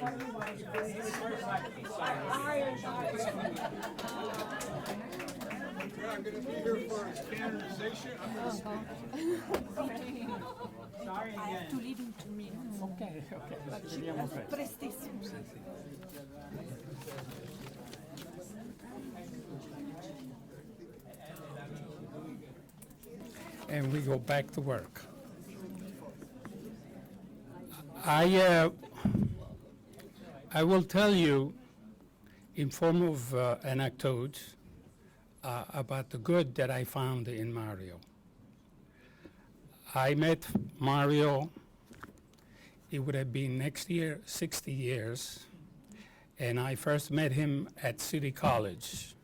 I'm going to be here for standardization. I'm going to Sorry again. To leave him to me. Okay. Prestissimo. And we go back to work. I will tell you in form of anecdotes about the good that I found in Mario. I met Mario, it would have been next year 60 years, and I first met him at City College.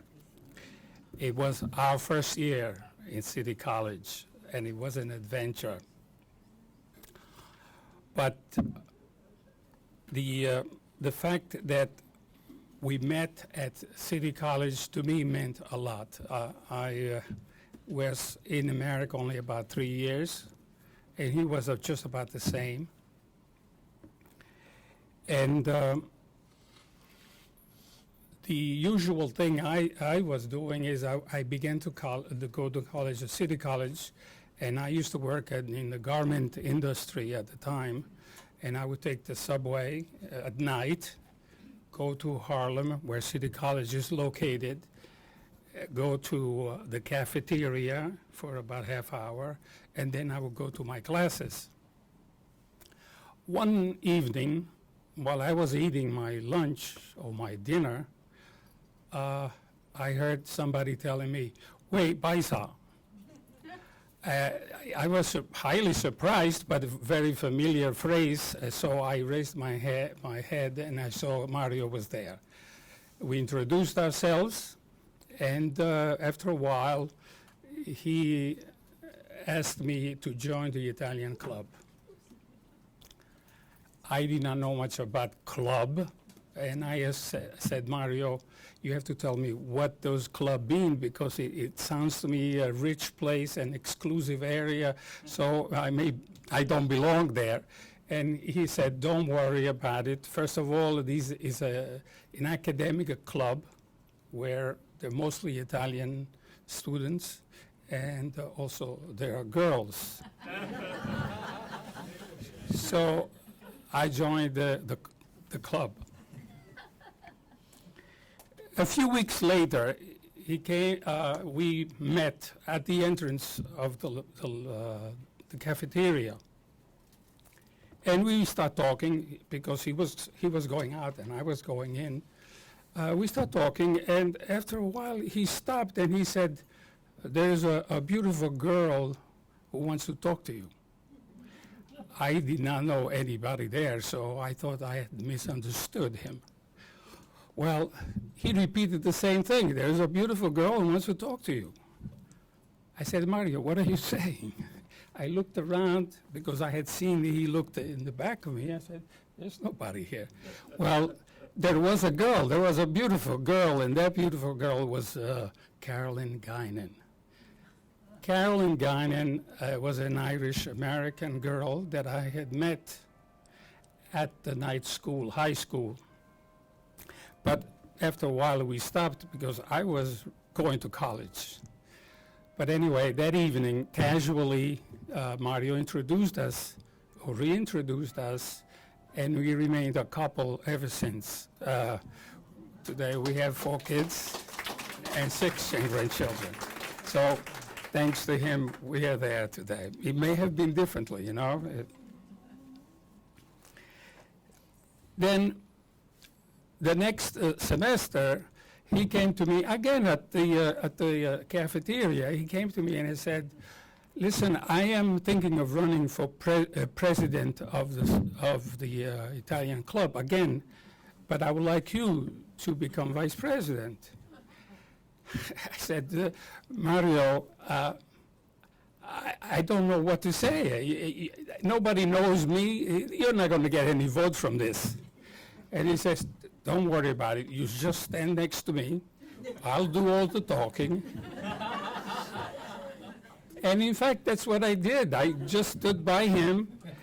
It was our first year in City College, and it was an adventure. But the fact that we met at City College to me meant a lot. I was in America only about 3 years, and he was just about the same. And the usual thing I was doing is I began to go to college, at City College, and I used to work in the garment industry at the time, and I would take the subway at night, go to Harlem, where City College is located, go to the cafeteria for about half hour, and then I would go to my classes. One evening, while I was eating my lunch or my dinner, I heard somebody telling me, "Wait, Baisa." I was highly surprised, but a very familiar phrase, so I raised my head and I saw Mario was there. We introduced ourselves, and after a while, he asked me to join the Italian club. I did not know much about club, and I said, "Mario, you have to tell me what those clubs mean, because it sounds to me a rich place, an exclusive area, so I don't belong there." And he said, "Don't worry about it. First of all, this is an academic club where they're mostly Italian students, and also there are girls." So I joined the club. A few weeks later, he came. We met at the entrance of the cafeteria, and we start talking because he was going out and I was going in. We start talking, and after a while, he stopped and he said, "There's a beautiful girl who wants to talk to you." I did not know anybody there, so I thought I had misunderstood him. Well, he repeated the same thing. "There's a beautiful girl who wants to talk to you." I said, "Mario, what are you saying?" I looked around because I had seen he looked in the back of me. I said, "There's nobody here." Well, there was a girl. There was a beautiful girl, and that beautiful girl was Carolyn Guinan. Carolyn Guinan was an Irish-American girl that I had met at the night school, high school. But after a while, we stopped because I was going to college. But anyway, that evening, casually, Mario introduced us, or reintroduced us, and we remained a couple ever since. Today, we have 4 kids and 6 grandchildren. So thanks to him, we are there today. It may have been differently, you know. Then the next semester, he came to me again at the cafeteria. He came to me and he said, "Listen, I am thinking of running for president of the Italian club again, but I would like you to become vice president." I said, "Mario, I don't know what to say. Nobody knows me. You're not going to get any vote from this." And he says, "Don't worry about it. You just stand next to me. I'll do all the talking." And in fact, that's what I did. I just stood by him,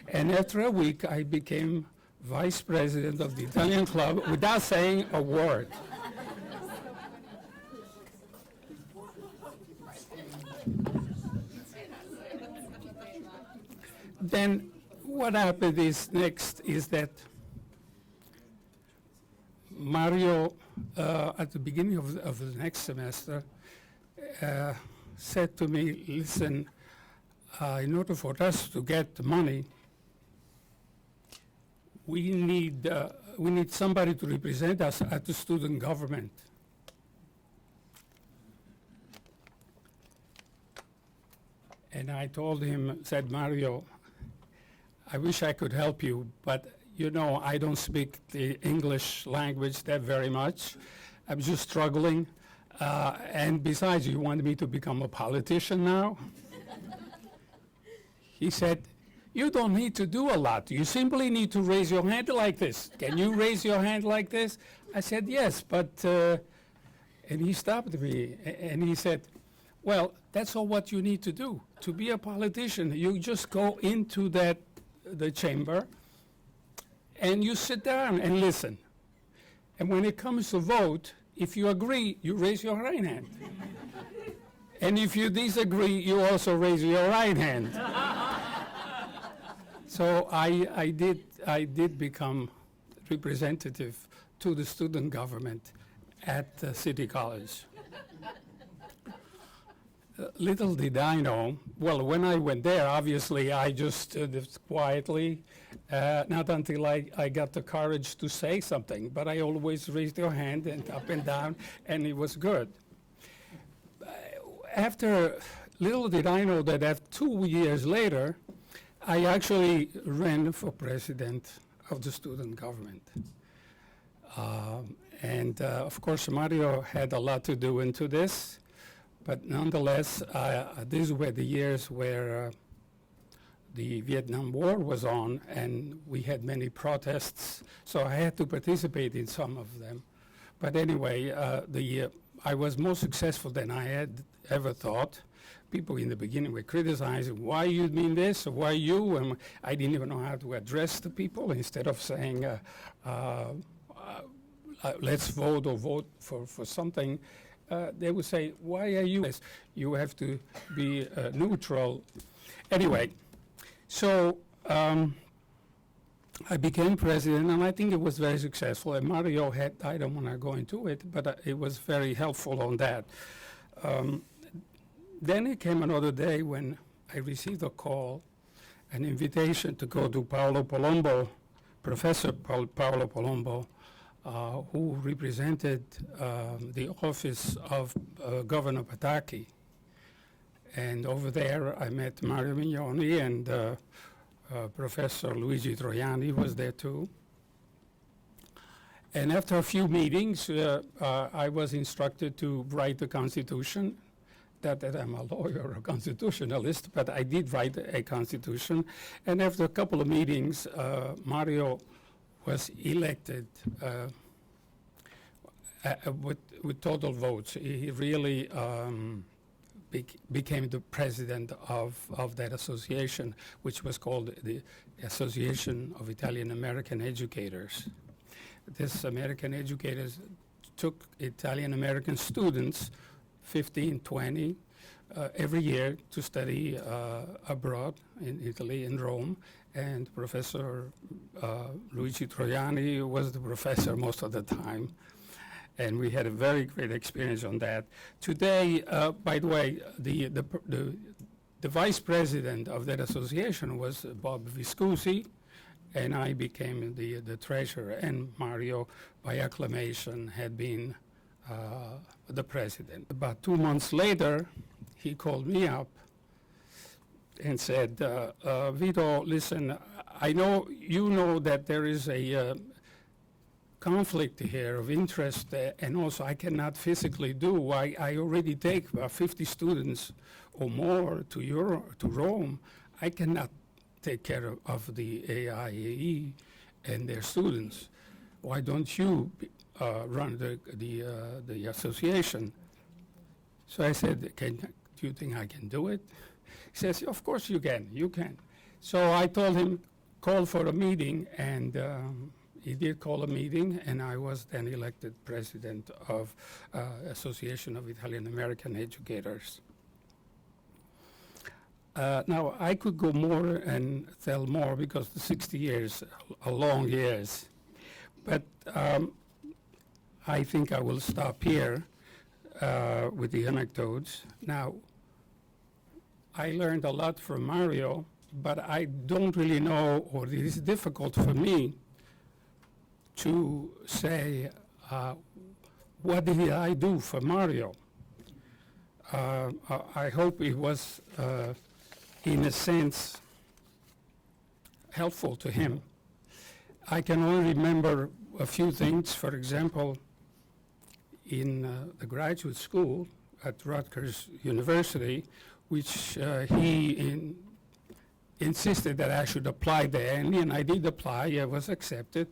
and after a week, I became vice president of the Italian club without saying a word. Then what happened is next is that Mario, at the beginning of the next semester, said to me, listen, in order for us to get money, we need somebody to represent us at the student government. And I told him, said Mario, I wish I could help you, but you know, I don't speak the English language that very much. I'm just struggling. And besides, you want me to become a politician now? He said, you don't need to do a lot. You simply need to raise your hand like this. Can you raise your hand like this? I said, yes, but, and he stopped me and he said, well, that's all what you need to do. To be a politician, you just go into the chamber and you sit down and listen. And when it comes to vote, if you agree, you raise your right hand. And if you disagree, you also raise your right hand. So I did become representative to the student government at City College. Little did I know, well, when I went there, obviously I just stood quietly, not until I got the courage to say something, but I always raised your hand and up and down, and it was good. Little did I know that after 2 years later, I actually ran for president of the student government. Of course, Mario had a lot to do into this. But nonetheless, these were the years where the Vietnam War was on, and we had many protests, so I had to participate in some of them. But anyway, I was more successful than I had ever thought. People in the beginning were criticizing, why you mean this, or why you? And I didn't even know how to address the people. Instead of saying, let's vote or vote for something, they would say, why are you this? You have to be neutral. Anyway, so I became president, and I think it was very successful. And Mario had, I don't want to go into it, but it was very helpful on that. Then it came another day when I received a call, an invitation to go to Paolo Palumbo, Professor Paolo Palumbo, who represented the office of Governor Pataki. And over there, I met Mario Mignone, and Professor Luigi Troiani was there too. And after a few meetings, I was instructed to write the Constitution. Not that I'm a lawyer or a constitutionalist, but I did write a Constitution. And after a couple of meetings, Mario was elected with total votes. He really became the president of that association, which was called the Association of Italian American Educators. This American educators took Italian American students, 15, 20, every year to study abroad in Italy, in Rome. And Professor Luigi Troiani was the professor most of the time. And we had a very great experience on that. Today, by the way, the vice president of that association was Bob Viscusi, and I became the treasurer. And Mario, by acclamation, had been the president. About 2 months later, he called me up and said, Vito, listen, I know you know that there is a conflict here of interest, and also I cannot physically do. I already take about 50 students or more to Rome. I cannot take care of the AIAE and their students. Why don't you run the association? So I said, do you think I can do it? He says, of course you can. So I told him, called for a meeting, and he did call a meeting, and I was then elected president of Association of Italian American Educators. Now, I could go more and tell more because the 60 years are long years, but I think I will stop here with the anecdotes. Now, I learned a lot from Mario, but I don't really know, or it is difficult for me to say what did I do for Mario. I hope it was, in a sense, helpful to him. I can only remember a few things. For example, in the graduate school at Rutgers University, which he insisted that I should apply there, and I did apply. I was accepted.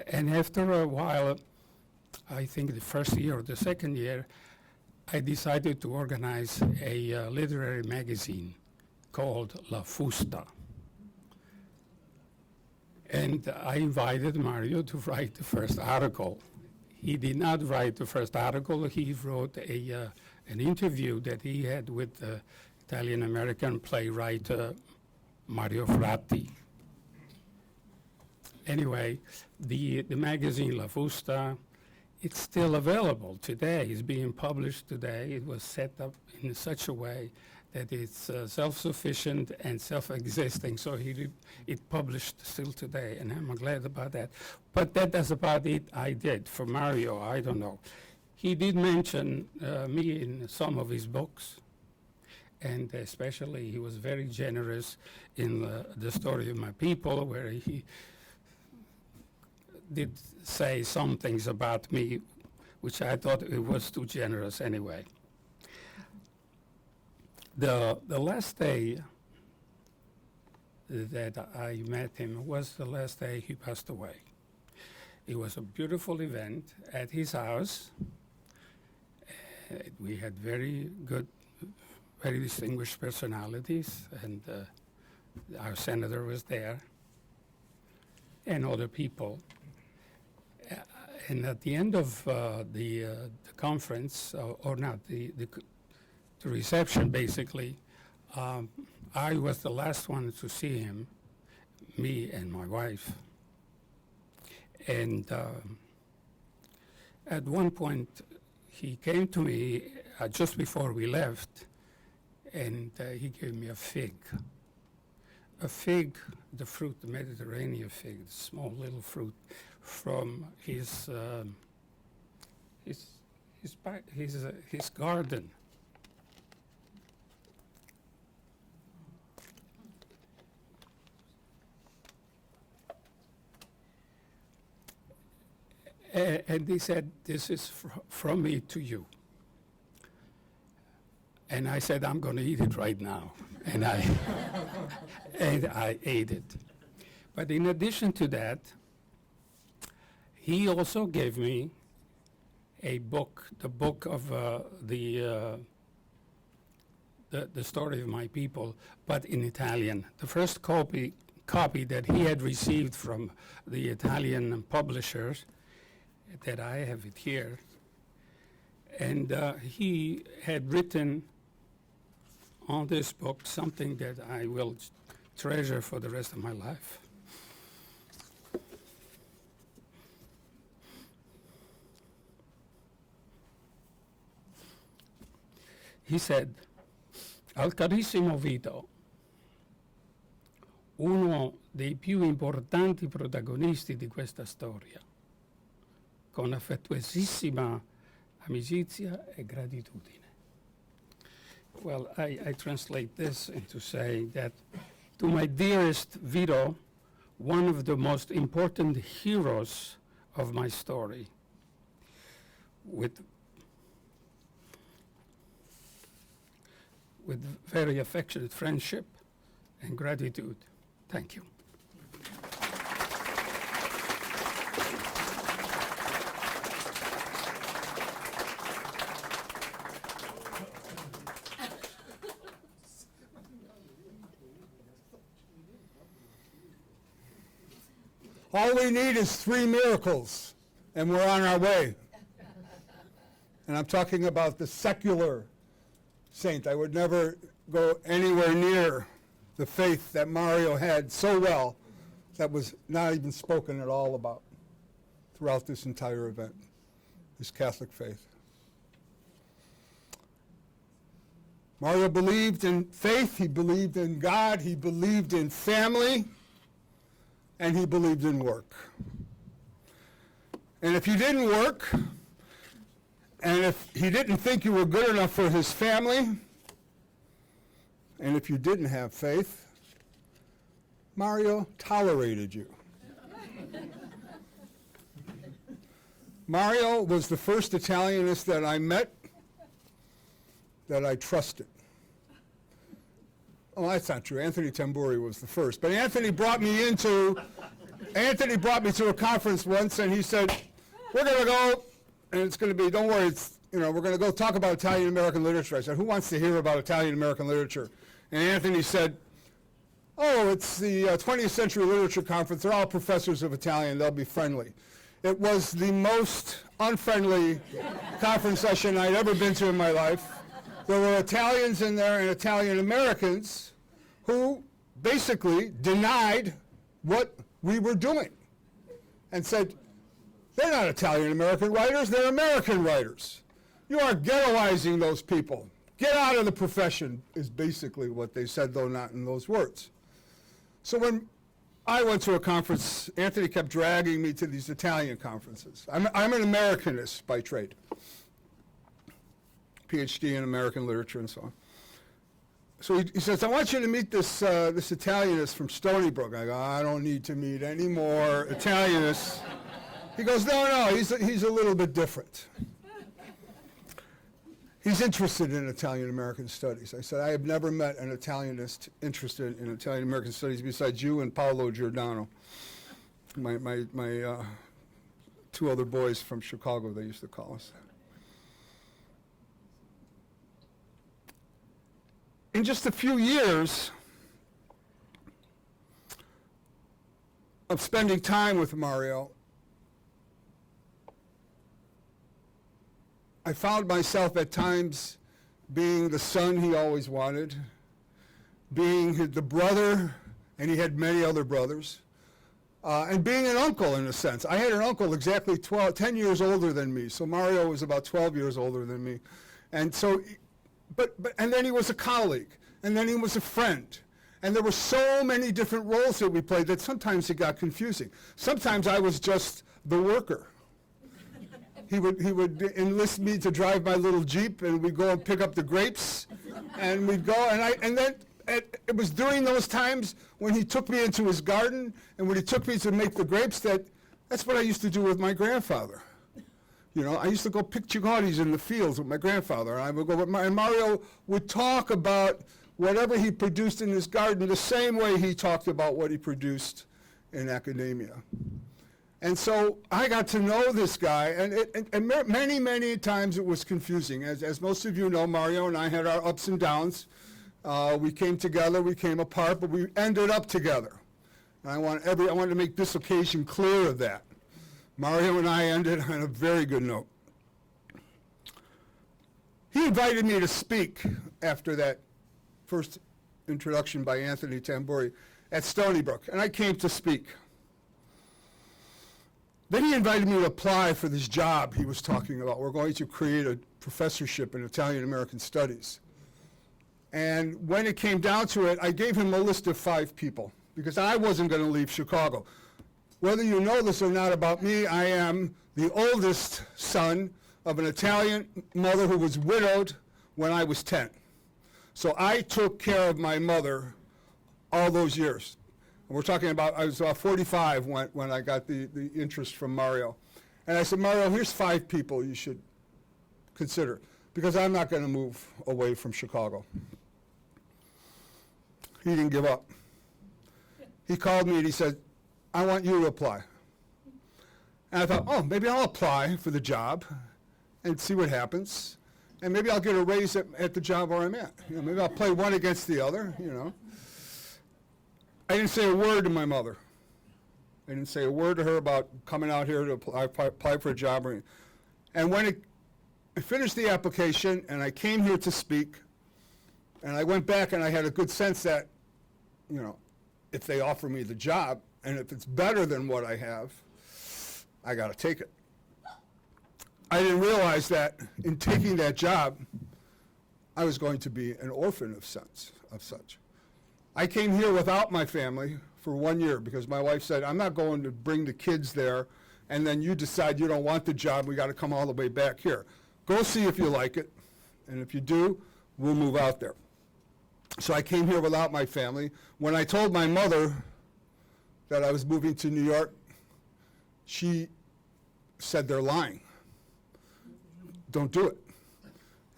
And after a while, I think the first year or the second year, I decided to organize a literary magazine called La Fusta. And I invited Mario to write the first article. He did not write the first article. He wrote an interview that he had with the Italian-American playwright Mario Fratti. Anyway, the magazine La Fusta, it's still available today. It's being published today. It was set up in such a way that it's self-sufficient and self-existing, so it published still today, and I'm glad about that. But that's about it I did. For Mario, I don't know. He did mention me in some of his books, and especially he was very generous in the story of my people, where he did say some things about me, which I thought it was too generous anyway. The last day that I met him was the last day he passed away. It was a beautiful event at his house. We had very good, very distinguished personalities, and our senator was there, and other people. And at the end of the conference, or not, the reception, basically, I was the last one to see him, me and my wife. And at one point, he came to me just before we left, and he gave me a fig. A fig, the fruit, the Mediterranean fig, the small little fruit, from his garden. And he said, "This is from me to you." And I said, "I'm going to eat it right now." And I ate it. But in addition to that, he also gave me a book, the book of the story of my people, but in Italian. The first copy that he had received from the Italian publishers, that I have it here, and he had written on this book something that I will treasure for the rest of my life. He said, "Al carissimo Vito, uno dei più importanti protagonisti di questa storia, con affettuosissima amicizia e gratitudine." Well, I translate this into saying that, to my dearest Vito, one of the most important heroes of my story, with very affectionate friendship and gratitude. Thank you. All we need is 3 miracles, and we're on our way. And I'm talking about the secular saint. I would never go anywhere near the faith that Mario had so well that was not even spoken at all about throughout this entire event, his Catholic faith. Mario believed in faith, he believed in God, he believed in family, and he believed in work. And if you didn't work, and if he didn't think you were good enough for his family, and if you didn't have faith, Mario tolerated you. Mario was the first Italianist that I met that I trusted. Oh, that's not true. Anthony Tamburi was the first. But Anthony brought me to a conference once, and he said, we're going to go, and it's going to be, don't worry, we're going to go talk about Italian-American literature. I said, who wants to hear about Italian-American literature? And Anthony said, oh, it's the 20th Century Literature Conference. They're all professors of Italian. They'll be friendly. It was the most unfriendly conference session I'd ever been to in my life. There were Italians in there and Italian Americans who basically denied what we were doing and said, they're not Italian American writers, they're American writers. You are ghettoizing those people. Get out of the profession is basically what they said, though not in those words. So when I went to a conference, Anthony kept dragging me to these Italian conferences. I'm an Americanist by trade. PhD in American literature and so on. So he says, I want you to meet this Italianist from Stony Brook. I go, I don't need to meet any more Italianists. He goes, no, he's a little bit different. He's interested in Italian-American studies. I said, I have never met an Italianist interested in Italian-American studies besides you and Paolo Giordano, my 2 other boys from Chicago, they used to call us. In just a few years of spending time with Mario, I found myself at times being the son he always wanted, being the brother, and he had many other brothers, and being an uncle in a sense. I had an uncle exactly 10 years older than me, so Mario was about 12 years older than me. And so, and then he was a colleague, and then he was a friend. And there were so many different roles that we played that sometimes it got confusing. Sometimes I was just the worker. He would enlist me to drive my little Jeep, and we'd go and pick up the grapes, and we'd go, and then it was during those times when he took me into his garden, and when he took me to make the grapes, that's what I used to do with my grandfather. I used to go pick chicories in the fields with my grandfather, and I would go and Mario would talk about whatever he produced in his garden the same way he talked about what he produced in academia. And so I got to know this guy, and many, many times it was confusing. As most of you know, Mario and I had our ups and downs. We came together, we came apart, but we ended up together. And I wanted to make this occasion clear of that. Mario and I ended on a very good note. He invited me to speak after that first introduction by Anthony Tamburi at Stony Brook, and I came to speak. Then he invited me to apply for this job he was talking about. We're going to create a professorship in Italian-American studies. And when it came down to it, I gave him a list of 5 people because I wasn't going to leave Chicago. Whether you know this or not about me, I am the oldest son of an Italian mother who was widowed when I was 10. So I took care of my mother all those years. We're talking about, I was 45 when I got the interest from Mario. And I said, Mario, here's 5 people you should consider, because I'm not going to move away from Chicago. He didn't give up. He called me and he said, I want you to apply. And I thought, oh, maybe I'll apply for the job and see what happens. And maybe I'll get a raise at the job where I'm at. Maybe I'll play one against the other, I didn't say a word to my mother. I didn't say a word to her about coming out here to apply for a job. And when I finished the application and I came here to speak, and I went back and I had a good sense that, you know, if they offer me the job and if it's better than what I have, I got to take it. I didn't realize that in taking that job, I was going to be an orphan of such. I came here without my family for 1 year because my wife said, I'm not going to bring the kids there and then you decide you don't want the job, we got to come all the way back here. Go see if you like it, and if you do, we'll move out there. So I came here without my family. When I told my mother that I was moving to New York, she said they're lying. Don't do it.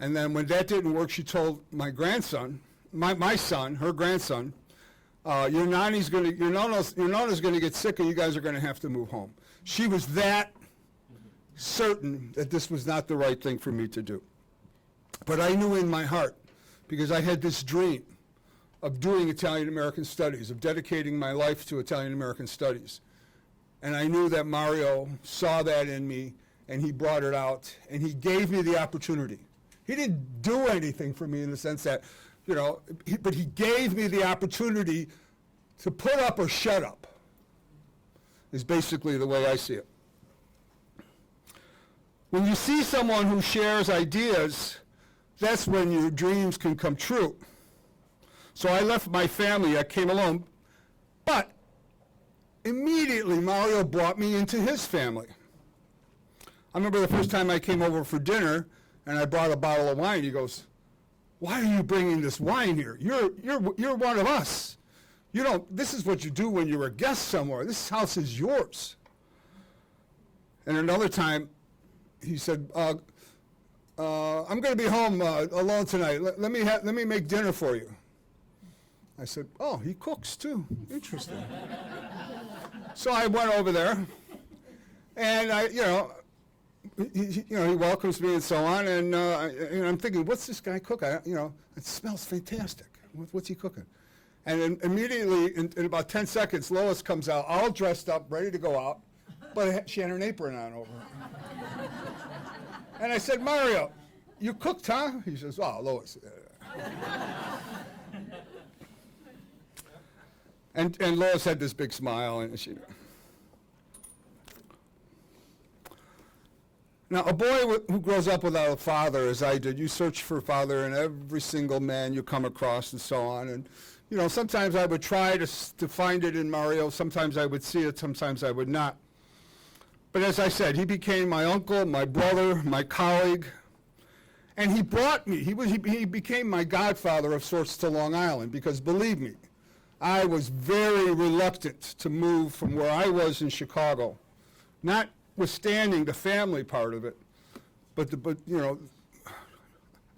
And then when that didn't work, she told my grandson, my son, her grandson, your nana's gonna get sick and you guys are gonna have to move home. She was that certain that this was not the right thing for me to do. But I knew in my heart, because I had this dream of doing Italian American studies, of dedicating my life to Italian American studies. And I knew that Mario saw that in me, and he brought it out, and he gave me the opportunity. He didn't do anything for me in the sense that, you know, but he gave me the opportunity to put up or shut up, is basically the way I see it. When you see someone who shares ideas, that's when your dreams can come true. So I left my family, I came alone, but immediately Mario brought me into his family. I remember the first time I came over for dinner and I brought a bottle of wine. He goes, "Why are you bringing this wine here? You're one of us. You don't, this is what you do when you're a guest somewhere. This house is yours." And another time he said, "I'm going to be home alone tonight. Let me make dinner for you." I said, "Oh, he cooks too. Interesting." So I went over there, and he welcomes me and so on, and I'm thinking, what's this guy cook? It smells fantastic. What's he cooking? And then immediately, in about 10 seconds, Lois comes out, all dressed up, ready to go out, but she had an apron on over her. And I said, "Mario, you cooked, huh?" He says, "Oh, Lois." And Lois had this big smile, and she. Now, a boy who grows up without a father, as I did, you search for a father in every single man you come across and so on. And, sometimes I would try to find it in Mario. Sometimes I would see it. Sometimes I would not. But as I said, he became my uncle, my brother, my colleague. And he brought me, he became my godfather of sorts to Long Island, because believe me, I was very reluctant to move from where I was in Chicago, notwithstanding the family part of it, but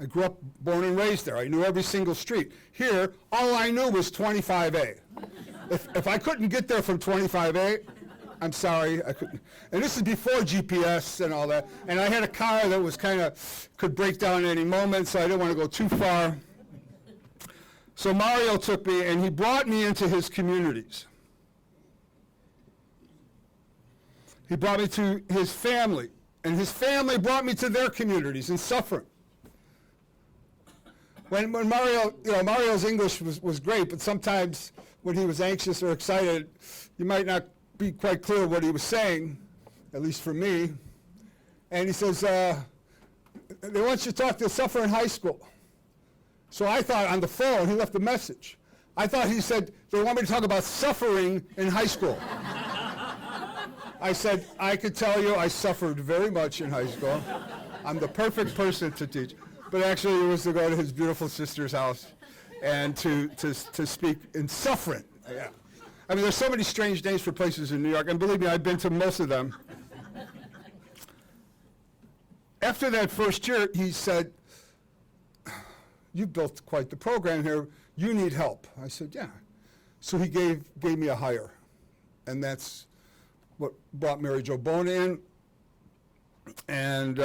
I grew up, born and raised there. I knew every single street. Here, all I knew was 25A. If I couldn't get there from 25A, I'm sorry, I couldn't. And this is before GPS and all that. And I had a car that was could break down at any moment, so I didn't want to go too far. So Mario took me, and he brought me into his communities. He brought me to his family, and his family brought me to their communities in suffering. When Mario, Mario's English was great, but sometimes when he was anxious or excited, you might not be quite clear what he was saying, at least for me. And he says, "They want you to talk to Suffering High School." So I thought on the phone, he left a message. I thought he said, "They want me to talk about suffering in high school." I said, "I could tell you I suffered very much in high school. I'm the perfect person to teach." But actually it was to go to his beautiful sister's house and to speak in suffering. Yeah. I mean, there's so many strange names for places in New York, and believe me, I've been to most of them. After that first year, he said, "You've built quite the program here. You need help." I said, "Yeah." So he gave me a hire, and that's what brought Mary Jo Bona in. And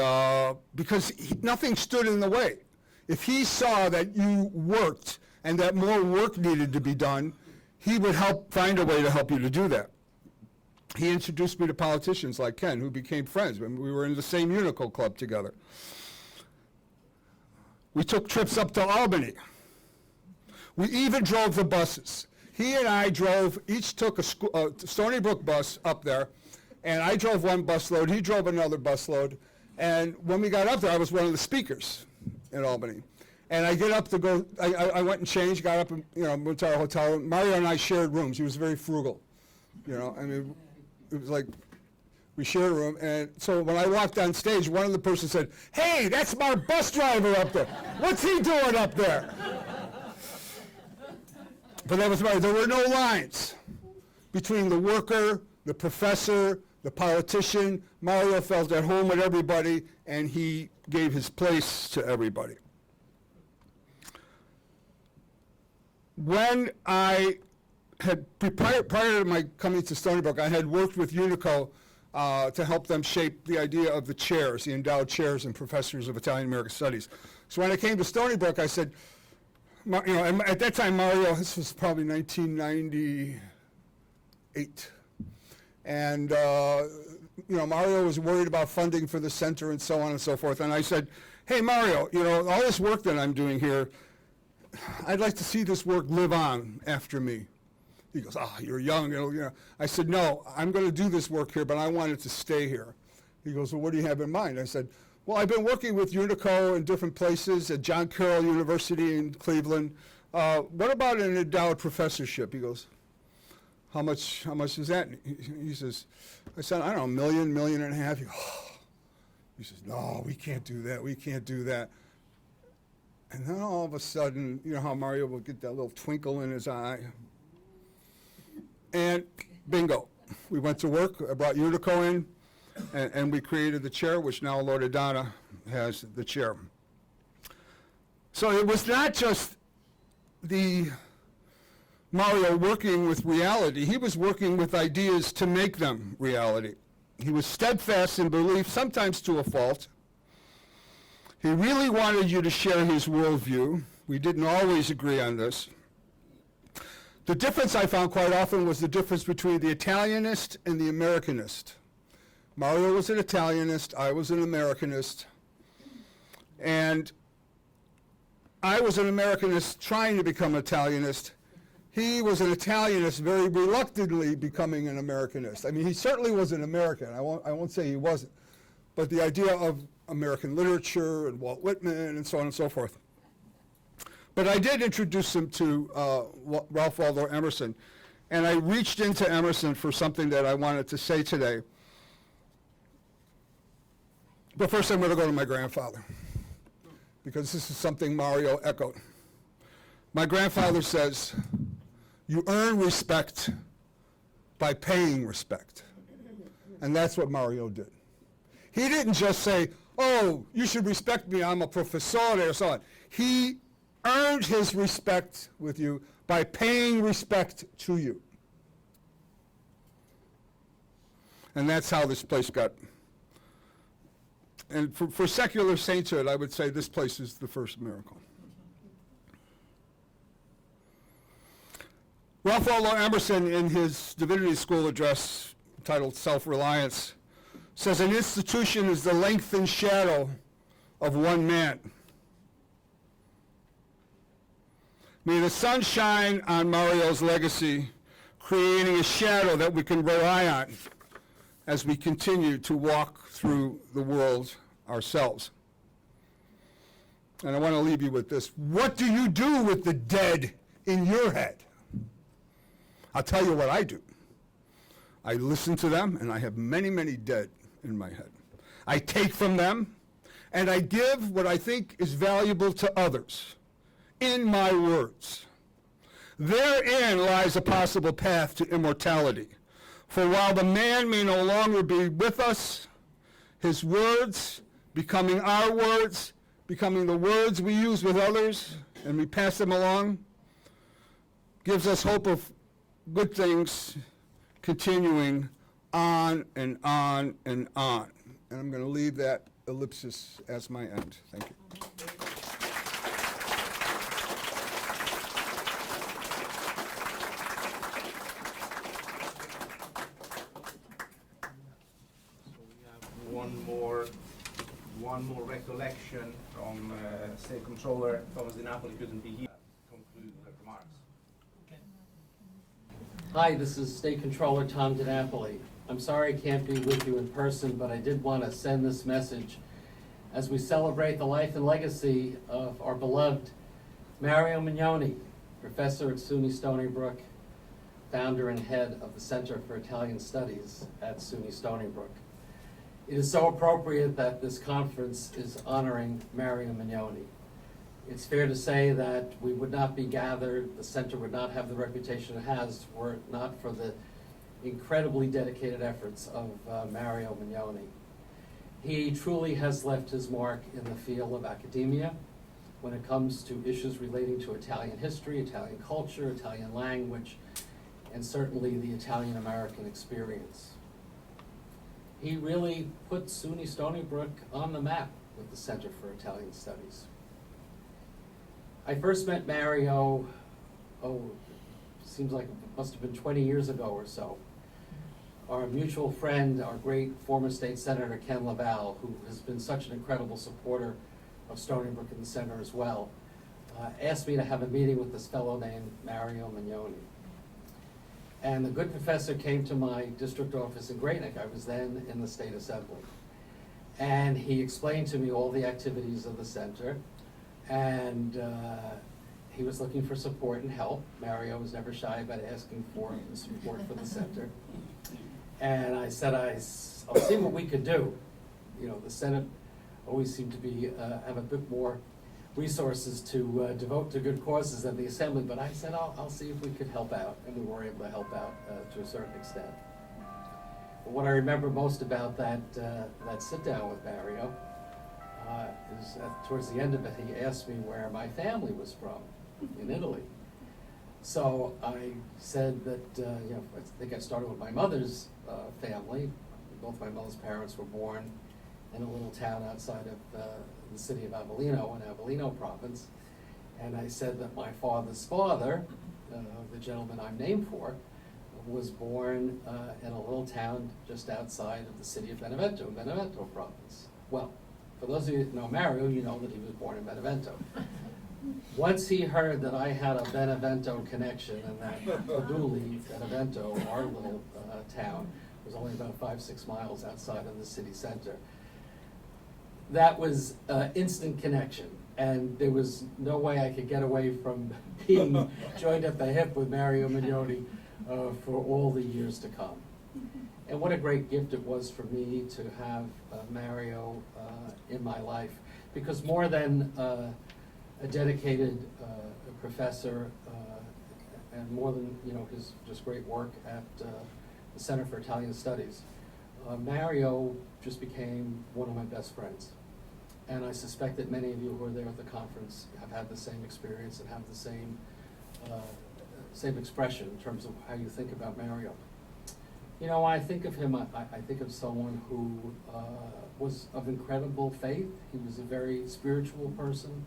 because nothing stood in the way. If he saw that you worked and that more work needed to be done, he would find a way to help you to do that. he introduced me to politicians like Ken, who became friends when we were in the same Unico club together. We took trips up to Albany. We even drove the buses. He and I drove, each took a Stony Brook bus up there, and I drove one busload, he drove another busload, and when we got up there, I was one of the speakers in Albany. And I get up to go, I went and changed, got up and, went to our hotel. Mario and I shared rooms. He was very frugal. I mean, it was like we shared a room. And so when I walked on stage, one of the persons said, "Hey, that's my bus driver up there. What's he doing up there?" But that was Mario. There were no lines between the worker, the professor, the politician. Mario felt at home with everybody, and he gave his place to everybody. When I had, prior to my coming to Stony Brook, I had worked with Unico to help them shape the idea of the chairs, the endowed chairs and professors of Italian American Studies. So when I came to Stony Brook, I said, and at that time, Mario, this was probably 1998. And, Mario was worried about funding for the center and so on and so forth. And I said, "Hey, Mario, all this work that I'm doing here, I'd like to see this work live on after me." He goes, "You're young." I said, "No, I'm going to do this work here, but I want it to stay here." He goes, "Well, what do you have in mind?" I said, "Well, I've been working with Unico in different places, at John Carroll University in Cleveland. What about an endowed professorship?" He goes, How much is that?" He says, I said, "I don't know, $1 million, $1.5 million. He goes, He says, "No, we can't do that. We can't do that." And then all of a sudden, you know how Mario will get that little twinkle in his eye. And bingo, we went to work. I brought Unico in, and we created the chair, which now Loredana has the chair. So it was not just the Mario working with reality. He was working with ideas to make them reality. He was steadfast in belief, sometimes to a fault. He really wanted you to share his worldview. We didn't always agree on this. The difference I found quite often was the difference between the Italianist and the Americanist. Mario was an Italianist, I was an Americanist. And I was an Americanist trying to become Italianist. He was an Italianist very reluctantly becoming an Americanist. I mean, he certainly was an American. I won't say he wasn't. But the idea of American literature and Walt Whitman and so on and so forth. But I did introduce him to Ralph Waldo Emerson, and I reached into Emerson for something that I wanted to say today. But first I'm going to go to my grandfather, because this is something Mario echoed. My grandfather says, "You earn respect by paying respect." And that's what Mario did. He didn't just say, "Oh, you should respect me, I'm a professore," or so on. He earned his respect with you by paying respect to you. And that's how this place got. And for secular sainthood, I would say this place is the first miracle. Ralph Waldo Emerson, in his Divinity School address titled Self-Reliance, says, "An institution is the lengthened shadow of one man." May the sun shine on Mario's legacy, creating a shadow that we can rely on as we continue to walk through the world ourselves. And I want to leave you with this. What do you do with the dead in your head? I'll tell you what I do. I listen to them, and I have many, many dead in my head. I take from them, and I give what I think is valuable to others in my words. Therein lies a possible path to immortality. For while the man may no longer be with us, his words, becoming our words, becoming the words we use with others, and we pass them along, gives us hope of good things continuing on and on and on. And I'm going to leave that ellipsis as my end. Thank you. one more recollection from State Controller Thomas Di Napoli couldn't be here. Conclude the remarks. Hi, this is State Controller Tom Di Napoli. I'm sorry I can't be with you in person, but I did want to send this message as we celebrate the life and legacy of our beloved Mario Mignone, professor at SUNY Stony Brook, founder and head of the Center for Italian Studies at SUNY Stony Brook. It is so appropriate that this conference is honoring Mario Mignone. It's fair to say that we would not be gathered, the center would not have the reputation it has were it not for the incredibly dedicated efforts of Mario Mignone. He truly has left his mark in the field of academia when it comes to issues relating to Italian history, Italian culture, Italian language, and certainly the Italian-American experience. He really put SUNY Stony Brook on the map with the Center for Italian Studies. I first met Mario, seems like it must have been 20 years ago or so. Our mutual friend, our great former state senator, Ken LaValle, who has been such an incredible supporter of Stony Brook in the center as well, asked me to have a meeting with this fellow named Mario Mignone. And the good professor came to my district office in Great Neck. I was then in the state assembly. And he explained to me all the activities of the center, and he was looking for support and help. Mario was never shy about asking for support for the center. And I said, I'll see what we could do. You know, the Senate always seemed to be, have a bit more resources to devote to good causes than the Assembly, but I said, I'll see if we could help out, and we were able to help out to a certain extent. But what I remember most about that sit-down with Mario is towards the end of it, he asked me where my family was from in Italy. So I said that, you know, I think I started with my mother's family. Both my mother's parents were born in a little town outside of the city of Avellino in Avellino province. And I said that my father's father, the gentleman I'm named for, was born in a little town just outside of the city of Benevento, Benevento province. Well, for those of you that know Mario, you know that he was born in Benevento. Once he heard that I had a Benevento connection and that Paduli, Benevento, our little town, was only about 5-6 miles outside of the city center, that was instant connection. And there was no way I could get away from being joined at the hip with Mario Mignone for all the years to come. And what a great gift it was for me to have Mario in my life, because more than a dedicated professor and more than, you know, his just great work at the Center for Italian Studies, Mario just became one of my best friends. And I suspect that many of you who are there at the conference have had the same experience and have the same expression in terms of how you think about Mario. You know, when I think of him, I think of someone who was of incredible faith. He was a very spiritual person.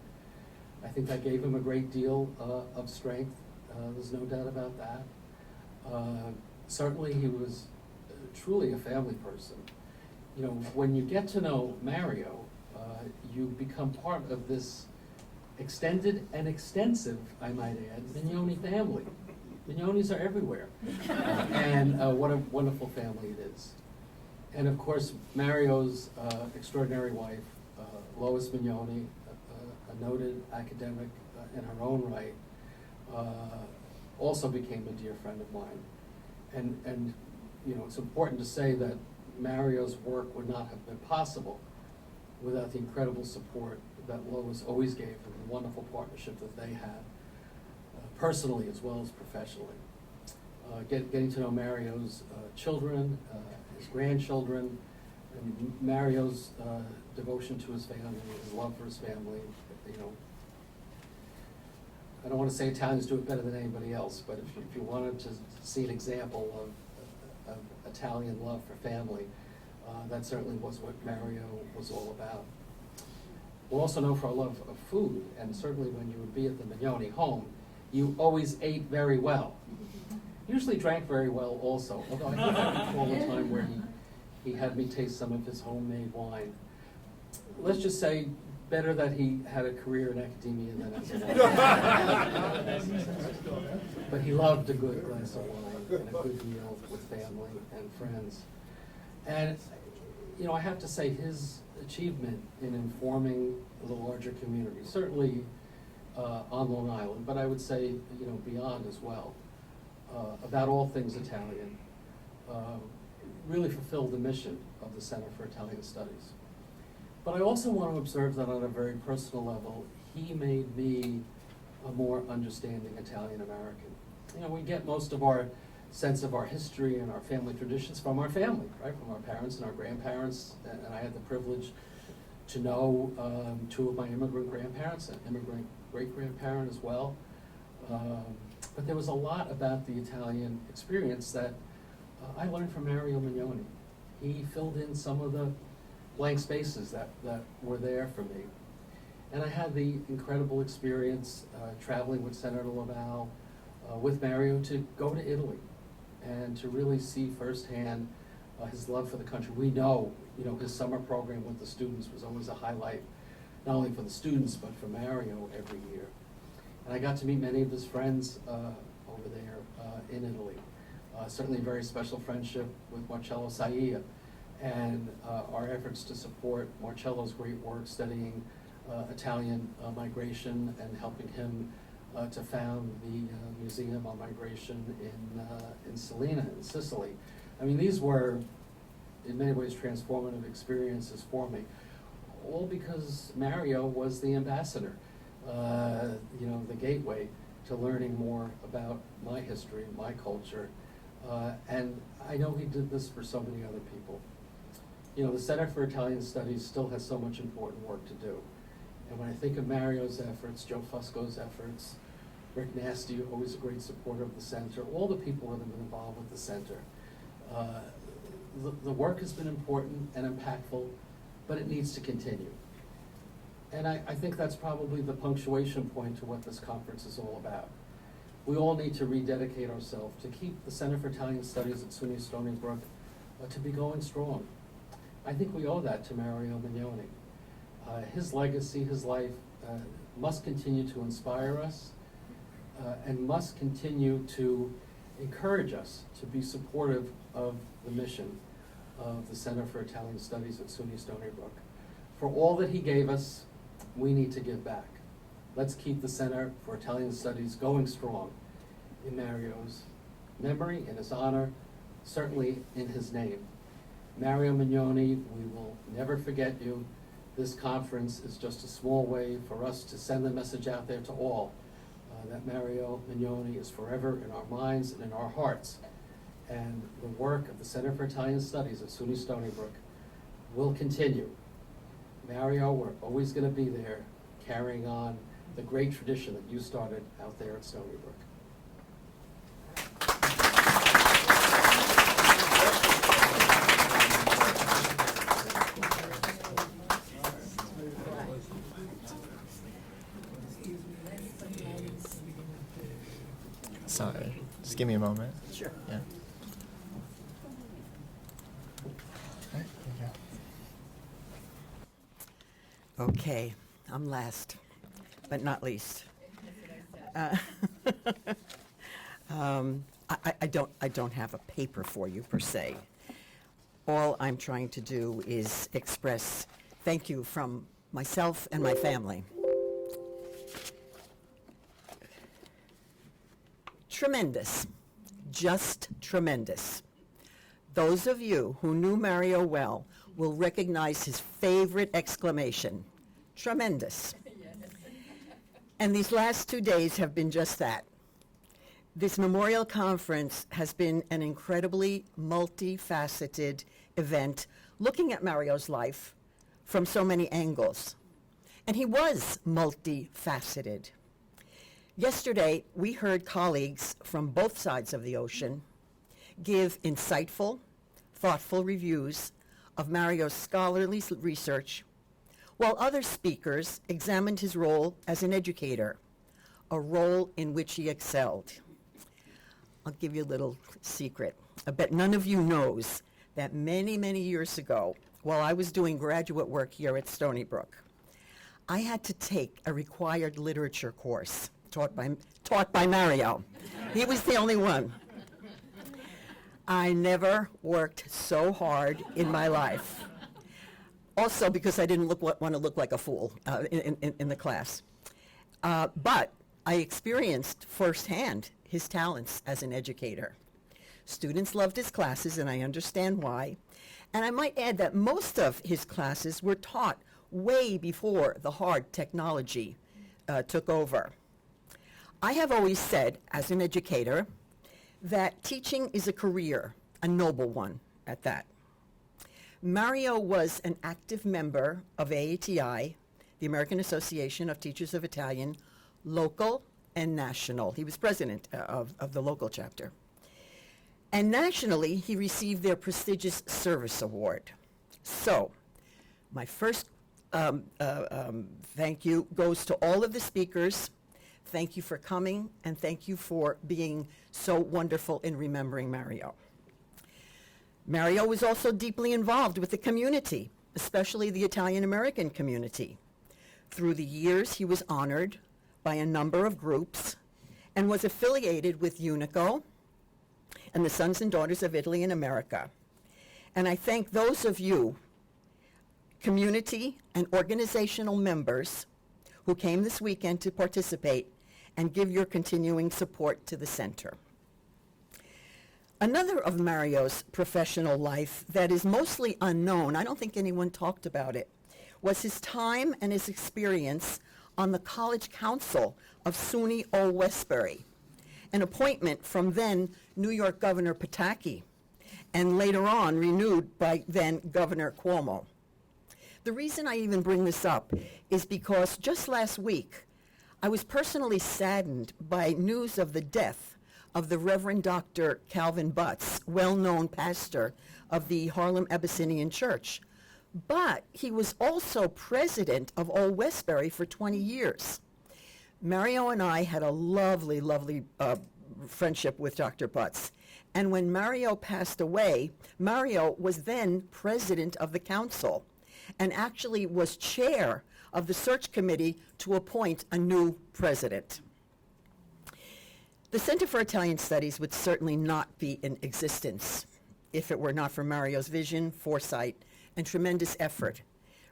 I think that gave him a great deal of strength. There's no doubt about that. Certainly he was truly a family person. You know, when you get to know Mario, you become part of this extended and extensive, I might add, Mignone family. Mignones are everywhere. And what a wonderful family it is. And of course, Mario's extraordinary wife, Lois Mignone, a noted academic in her own right, also became a dear friend of mine. And you know, it's important to say that Mario's work would not have been possible without the incredible support that Lois always gave and the wonderful partnership that they had, personally as well as professionally. Getting to know Mario's children, his grandchildren, and Mario's devotion to his family, his love for his family. You know, I don't want to say Italians do it better than anybody else, but if you wanted to see an example of Italian love for family, that certainly was what Mario was all about. We're also known for our love of food, and certainly when you would be at the Mignone home, you always ate very well. Usually drank very well also, although I think I recall a time where he had me taste some of his homemade wine. let's just say, better that he had a career in academia than as a lawyer. But he loved a good glass of wine and a good meal with family and friends. And, you know, I have to say his achievement in informing the larger community, certainly on Long Island, but I would say, you know, beyond as well, about all things Italian, really fulfilled the mission of the Center for Italian Studies. But I also want to observe that on a very personal level, he made me a more understanding Italian American. You know, we get most of our sense of our history and our family traditions from our family, right? From our parents and our grandparents. And I had the privilege to know two of my immigrant grandparents, an immigrant great-grandparent as well. But there was a lot about the Italian experience that I learned from Mario Mignone. He filled in some of the blank spaces that were there for me. And I had the incredible experience traveling with Senator Laval, with Mario, to go to Italy and to really see firsthand his love for the country. We know, you know, his summer program with the students was always a highlight, not only for the students, but for Mario every year. And I got to meet many of his friends over there in Italy. Certainly a very special friendship with Marcello Saia, and our efforts to support Marcello's great work studying Italian migration and helping him to found the Museum on Migration in Salina, in Sicily. I mean, these were, in many ways, transformative experiences for me, all because Mario was the ambassador, you know, the gateway to learning more about my history, my culture, and I know he did this for so many other people. You know, the Center for Italian Studies still has so much important work to do. And when I think of Mario's efforts, Joe Fusco's efforts, Rick Nasty, always a great supporter of the center, all the people that have been involved with the center, the work has been important and impactful, but it needs to continue. And I think that's probably the punctuation point to what this conference is all about. We all need to rededicate ourselves to keep the Center for Italian Studies at SUNY Stony Brook to be going strong. I think we owe that to Mario Mignone. His legacy, his life, must continue to inspire us and must continue to encourage us to be supportive of the mission of the Center for Italian Studies at SUNY Stony Brook. For all that he gave us, we need to give back. Let's keep the Center for Italian Studies going strong in Mario's memory, in his honor, certainly in his name. Mario Mignone, we will never forget you. This conference is just a small way for us to send the message out there to all that Mario Mignone is forever in our minds and in our hearts. And the work of the Center for Italian Studies at SUNY Stony Brook will continue. Mario, we're always going to be there carrying on the great tradition that you started out there at Stony Brook. Sorry, just give me a moment. Sure. Yeah. All right, here you go. Okay, I'm last, but not least. I don't have a paper for you per se. All I'm trying to do is express thank you from myself and my family. Tremendous, just tremendous. Those of you who knew Mario well will recognize his favorite exclamation, tremendous. And these last 2 days have been just that. This memorial conference has been an incredibly multifaceted event looking at Mario's life from so many angles. And he was multifaceted. Yesterday, we heard colleagues from both sides of the ocean give insightful, thoughtful reviews of Mario's scholarly research, while other speakers examined his role as an educator, a role in which he excelled. I'll give you a little secret. I bet none of you knows that many, many years ago, while I was doing graduate work here at Stony Brook, I had to take a required literature course taught by Mario. He was the only one. I never worked so hard in my life. Also because I didn't want to look like a fool in the class. But I experienced firsthand his talents as an educator. Students loved his classes, and I understand why. And I might add that most of his classes were taught way before the hard technology took over. I have always said, as an educator, that teaching is a career, a noble one at that. Mario was an active member of AATI, the American Association of Teachers of Italian, local and national. He was president of the local chapter. And nationally, he received their prestigious service award. So, my first thank you goes to all of the speakers. Thank you for coming, and thank you for being so wonderful in remembering Mario. Mario was also deeply involved with the community, especially the Italian-American community. Through the years, he was honored by a number of groups and was affiliated with UNICO and the Sons and Daughters of Italy in America. And I thank those of you, community and organizational members, who came this weekend to participate and give your continuing support to the center. Another of Mario's professional life that is mostly unknown, I don't think anyone talked about it, was his time and his experience on the College Council of SUNY Old Westbury, an appointment from then New York Governor Pataki, and later on renewed by then Governor Cuomo. The reason I even bring this up is because just last week, I was personally saddened by news of the death of the Reverend Dr. Calvin Butts, well-known pastor of the Harlem Abyssinian Church. But he was also president of Old Westbury for 20 years. Mario and I had a lovely, lovely friendship with Dr. Butts. And when Mario passed away, Mario was then president of the council and actually was chair of the search committee to appoint a new president. The Center for Italian Studies would certainly not be in existence if it were not for Mario's vision, foresight, and tremendous effort,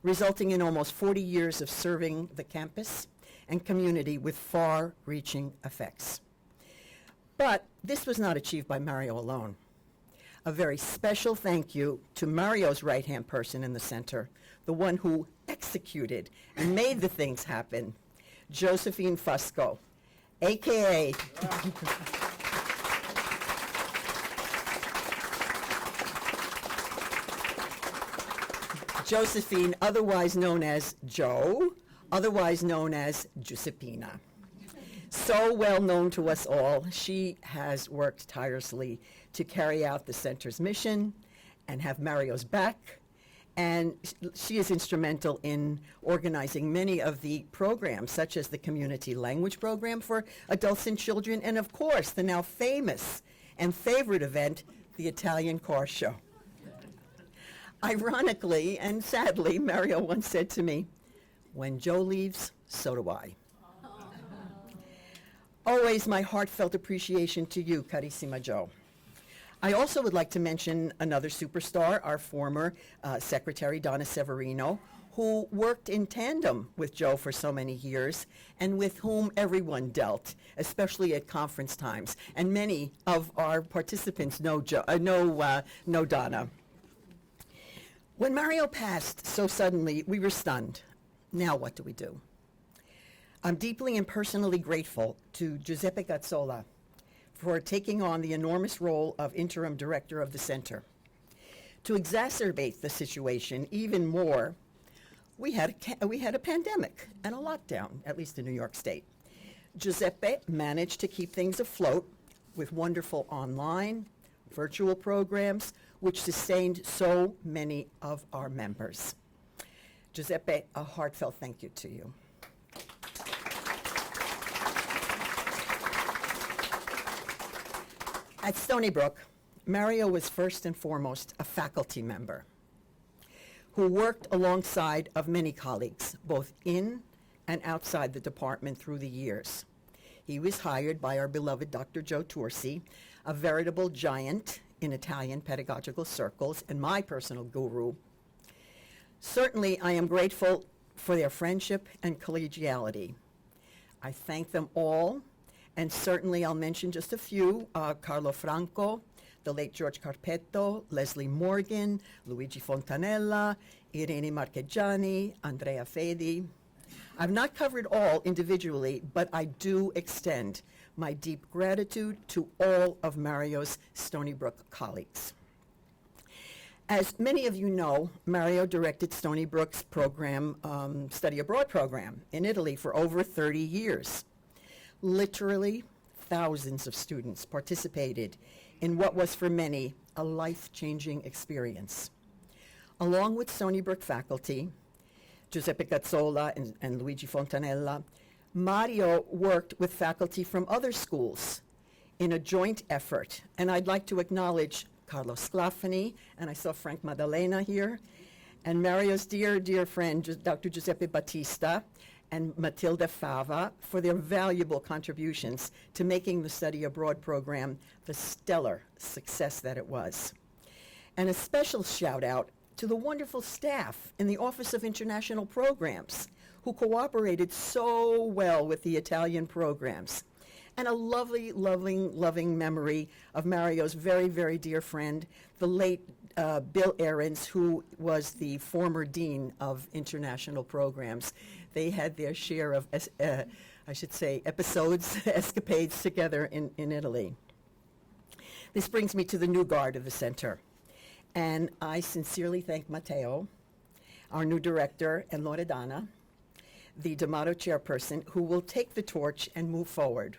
resulting in almost 40 years of serving the campus and community with far-reaching effects. But this was not achieved by Mario alone. A very special thank you to Mario's right-hand person in the center, the one who executed and made the things happen, Josephine Fusco, AKA Josephine, otherwise known as Jo, otherwise known as Giuseppina. So well known to us all, she has worked tirelessly to carry out the center's mission and have Mario's back. And she is instrumental in organizing many of the programs, such as the Community Language Program for adults and children, and of course, the now famous and favorite event, the Italian Car Show. Ironically and sadly, Mario once said to me, "When Joe leaves, so do I." Always my heartfelt appreciation to you, carissima Joe. I also would like to mention another superstar, our former Secretary, Donna Severino, who worked in tandem with Joe for so many years and with whom everyone dealt, especially at conference times. And many of our participants know Donna. When Mario passed so suddenly, we were stunned. Now what do we do? I'm deeply and personally grateful to Giuseppe Gazzola for taking on the enormous role of interim director of the center. To exacerbate the situation even more, we had a pandemic and a lockdown, at least in New York State. Giuseppe managed to keep things afloat with wonderful online, virtual programs, which sustained so many of our members. Giuseppe, a heartfelt thank you to you. At Stony Brook, Mario was first and foremost a faculty member who worked alongside of many colleagues, both in and outside the department through the years. He was hired by our beloved Dr. Joe Torsi, a veritable giant in Italian pedagogical circles and my personal guru. Certainly, I am grateful for their friendship and collegiality. I thank them all, and certainly I'll mention just a few, Carlo Franco, the late George Carpetto, Leslie Morgan, Luigi Fontanella, Irene Marchegiani, Andrea Fedi. I've not covered all individually, but I do extend my deep gratitude to all of Mario's Stony Brook colleagues. As many of you know, Mario directed Stony Brook's program, study abroad program in Italy for over 30 years. Literally, thousands of students participated in what was for many a life-changing experience. Along with Stony Brook faculty, Giuseppe Cazzola and Luigi Fontanella, Mario worked with faculty from other schools in a joint effort, and I'd like to acknowledge Carlo Sclafani, and I saw Frank Maddalena here, and Mario's dear, dear friend, Dr. Giuseppe Battista, and Matilda Fava for their valuable contributions to making the study abroad program the stellar success that it was. And a special shout out to the wonderful staff in the Office of International Programs who cooperated so well with the Italian programs. And a lovely, loving memory of Mario's very, very dear friend, the late Bill Ahrens, who was the former dean of international programs. They had their share of, episodes, escapades together in Italy. This brings me to the new guard of the center. And I sincerely thank Matteo, our new director, and Loredana, the D'Amato chairperson, who will take the torch and move forward.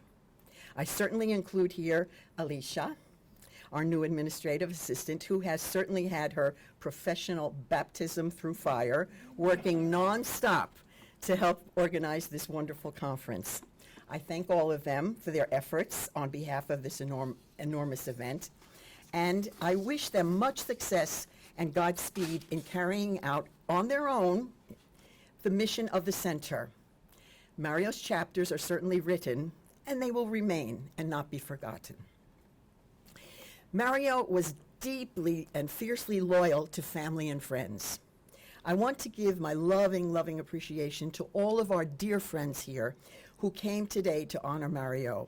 I certainly include here Alicia, our new administrative assistant, who has certainly had her professional baptism through fire, working nonstop to help organize this wonderful conference. I thank all of them for their efforts on behalf of this enormous event, and I wish them much success and Godspeed in carrying out on their own the mission of the center. Mario's chapters are certainly written, and they will remain and not be forgotten. Mario was deeply and fiercely loyal to family and friends. I want to give my loving appreciation to all of our dear friends here who came today to honor Mario.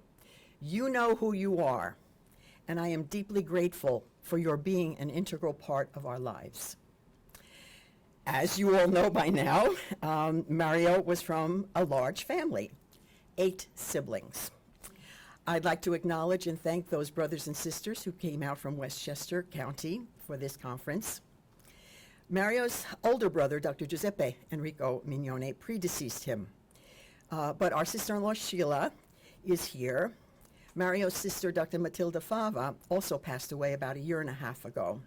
You know who you are, and I am deeply grateful for your being an integral part of our lives. As you all know by now, Mario was from a large family, 8 siblings. I'd like to acknowledge and thank those brothers and sisters who came out from Westchester County for this conference. Mario's older brother, Dr. Giuseppe Enrico Mignone, predeceased him. But our sister-in-law Sheila is here. Mario's sister, Dr. Matilda Fava, also passed away about 1.5 years ago.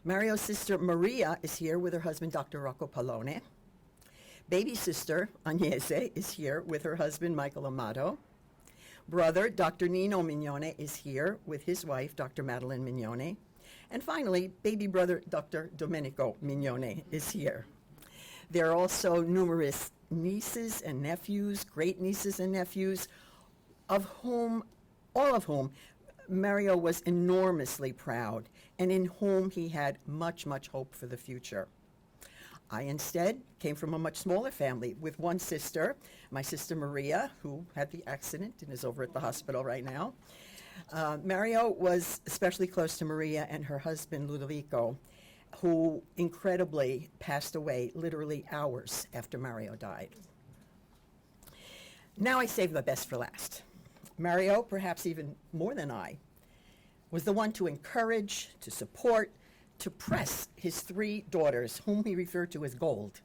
Mario's sister Maria is here with her husband, Dr. Rocco Pallone. Baby sister Agnese is here with her husband, Michael Amato. Brother, Dr. Nino Mignone, is here with his wife, Dr. Madeline Mignone. And finally, baby brother, Dr. Domenico Mignone, is here. There are also numerous nieces and nephews, great nieces and nephews, all of whom Mario was enormously proud and in whom he had much hope for the future. I instead came from a much smaller family with one sister, my sister Maria, who had the accident and is over at the hospital right now. Mario was especially close to Maria and her husband Ludovico, who incredibly passed away literally hours after Mario died. Now I save the best for last. Mario, perhaps even more than I, was the one to encourage, to support, to press his 3 daughters, whom he referred to as gold,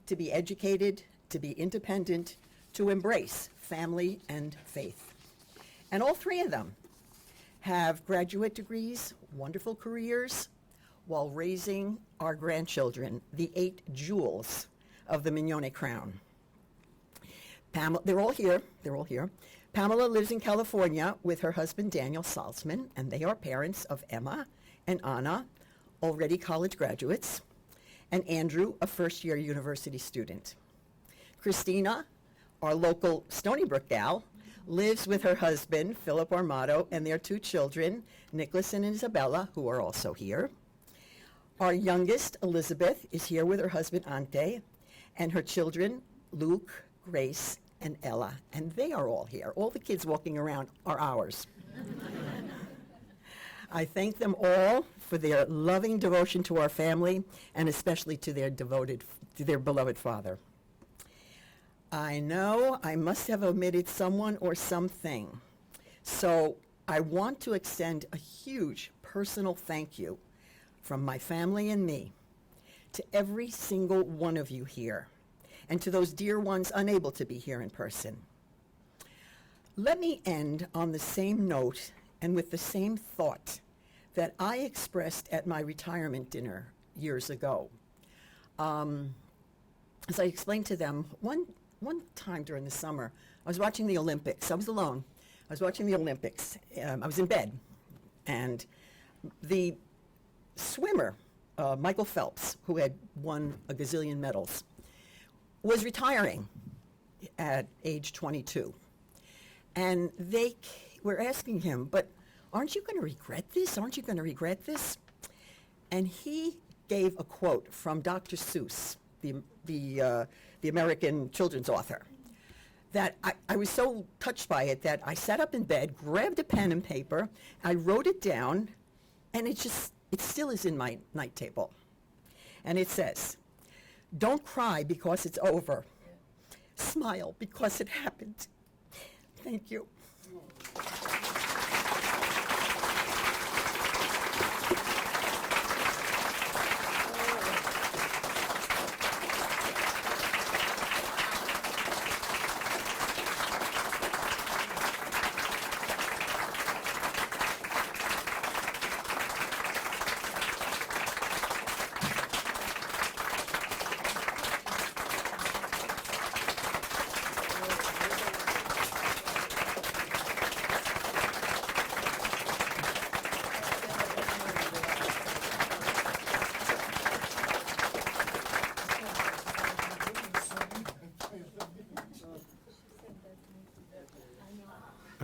to be educated, to be independent, to embrace family and faith. And all 3 of them have graduate degrees, wonderful careers, while raising our grandchildren, the 8 jewels of the Mignone crown. They're all here. Pamela lives in California with her husband, Daniel Salzman, and they are parents of Emma and Anna, already college graduates. and Andrew, a first-year university student. Christina, our local Stony Brook gal, lives with her husband, Philip Armato, and their 2 children, Nicholas and Isabella, who are also here. Our youngest, Elizabeth, is here with her husband, Ante, and her children, Luke, Grace, and Ella, and they are all here. All the kids walking around are ours. I thank them all for their loving devotion to our family, and especially to their beloved father. I know I must have omitted someone or something, so I want to extend a huge personal thank you from my family and me to every single one of you here, and to those dear ones unable to be here in person. Let me end on the same note and with the same thought that I expressed at my retirement dinner years ago. As I explained to them, one time during the summer, I was watching the Olympics. I was alone. I was watching the Olympics. I was in bed, and the swimmer, Michael Phelps, who had won a gazillion medals, was retiring at age 22. And they were asking him, but aren't you going to regret this? Aren't you going to regret this? And he gave a quote from Dr. Seuss, the American children's author, that I was so touched by it that I sat up in bed, grabbed a pen and paper, I wrote it down, and it still is in my night table. And it says, "Don't cry because it's over. Smile because it happened." Thank you.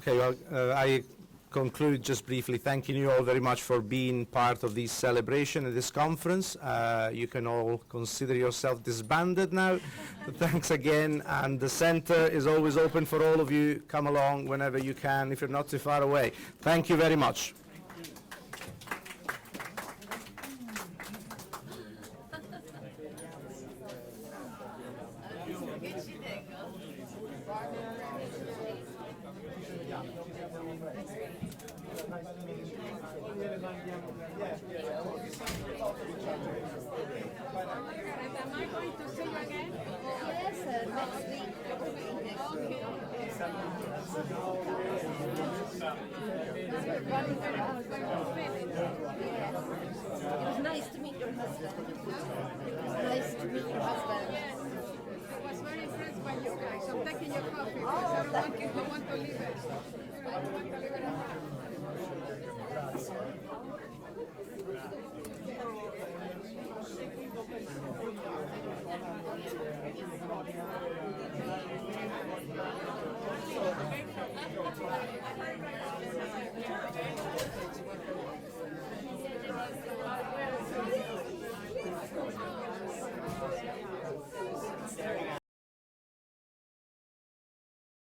Okay, well, I conclude just briefly thanking you all very much for being part of this celebration and this conference. You can all consider yourself disbanded now. Thanks again, and the center is always open for all of you. Come along whenever you can, if you're not too far away. Thank you very much. It was nice to meet your husband. It was nice to meet your husband. Yes. I was very impressed by you guys. I'm taking your coffee because I don't want to leave it. I don't want to leave it at home.